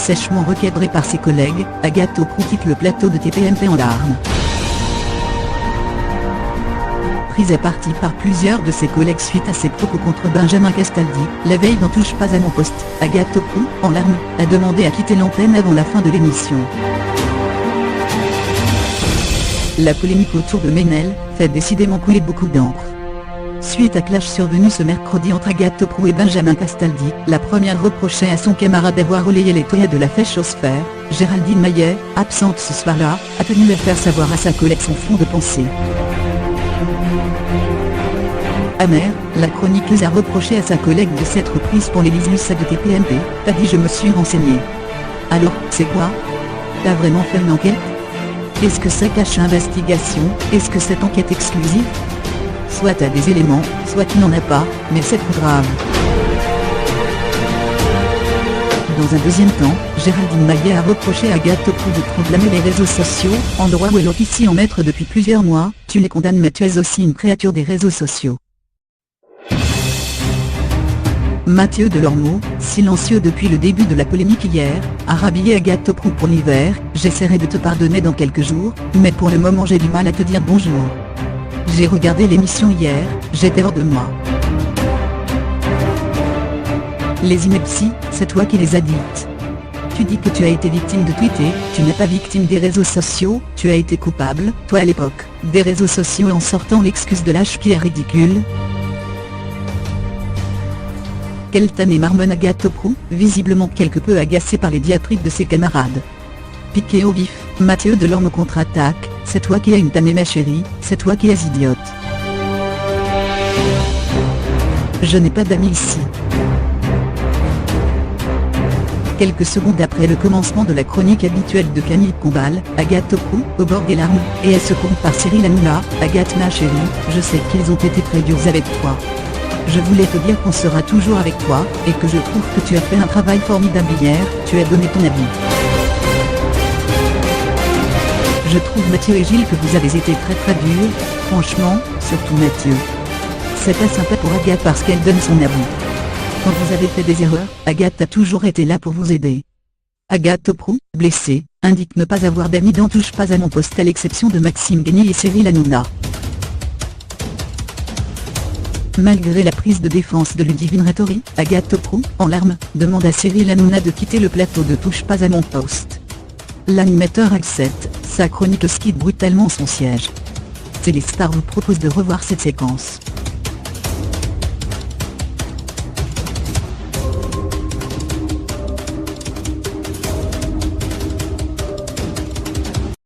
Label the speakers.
Speaker 1: sèchement recadrée par ses collègues, Agathe Auproux quitte le plateau de TPMP en larmes. Prise à partie par plusieurs de ses collègues suite à ses propos contre Benjamin Castaldi, la veille n'en touche pas à mon poste, Agathe Auproux, en larmes, a demandé à quitter l'antenne avant la fin de l'émission. La polémique autour de Ménel fait décidément couler beaucoup d'encre. Suite à clash survenu ce mercredi entre Agathe Auproux et Benjamin Castaldi, la première reprochait à son camarade d'avoir relayé les toyailles de la fêchosphère. Géraldine Maillet, absente ce soir-là, a tenu à faire savoir à sa collègue son fond de pensée. Amère, la chroniqueuse a reproché à sa collègue de s'être prise pour les Lisus de TPMP. T'as dit je me suis renseignée. Alors, c'est quoi? T'as vraiment fait une enquête? Est-ce que ça cache investigation? Est-ce que cette enquête exclusive? Soit t'as des éléments, soit tu n'en as pas, mais c'est trop grave. Dans un deuxième temps, Géraldine Maillet a reproché à Agathe Auproux de trop blâmer les réseaux sociaux, endroit où elle officie en maître depuis plusieurs mois. Tu les condamnes mais tu es aussi une créature des réseaux sociaux. Mathieu Delormeau, silencieux depuis le début de la polémique hier, a rhabillé Agathe Auproux pour l'hiver. J'essaierai de te pardonner dans quelques jours, mais pour le moment j'ai du mal à te dire bonjour. J'ai regardé l'émission hier, j'étais hors de moi. Les inepties, c'est toi qui les as dites. Tu dis que tu as été victime de tweeter, tu n'es pas victime des réseaux sociaux, tu as été coupable, toi à l'époque, des réseaux sociaux en sortant l'excuse de lâche qui est ridicule. Quelle tannée marmonne Agathe Auproux, visiblement quelque peu agacée par les diatribes de ses camarades. Piqué au vif, Mathieu Delormeau contre-attaque, c'est toi qui es une tannée ma chérie, c'est toi qui es idiote. Je n'ai pas d'amis ici. Quelques secondes après le commencement de la chronique habituelle de Camille Combal, Agathe Auproux, au bord des larmes, et elle se compte par Cyril Hanouna. Agathe ma chérie, je sais qu'ils ont été très durs avec toi. Je voulais te dire qu'on sera toujours avec toi, et que je trouve que tu as fait un travail formidable hier, tu as donné ton avis. Je trouve Mathieu et Gilles que vous avez été très durs, franchement, surtout Mathieu. C'est pas sympa pour Agathe parce qu'elle donne son avis. Quand vous avez fait des erreurs, Agathe a toujours été là pour vous aider. Agathe Auproux, blessée, indique ne pas avoir d'amis dans Touche pas à mon poste à l'exception de Maxime Guény et Cyril Hanouna. Malgré la prise de défense de Ludivine Rétori, Agathe Auproux, en larmes, demande à Cyril Hanouna de quitter le plateau de Touche pas à mon poste. L'animateur accepte, sa chronique quitte brutalement son siège. Téléstar vous propose de revoir cette séquence.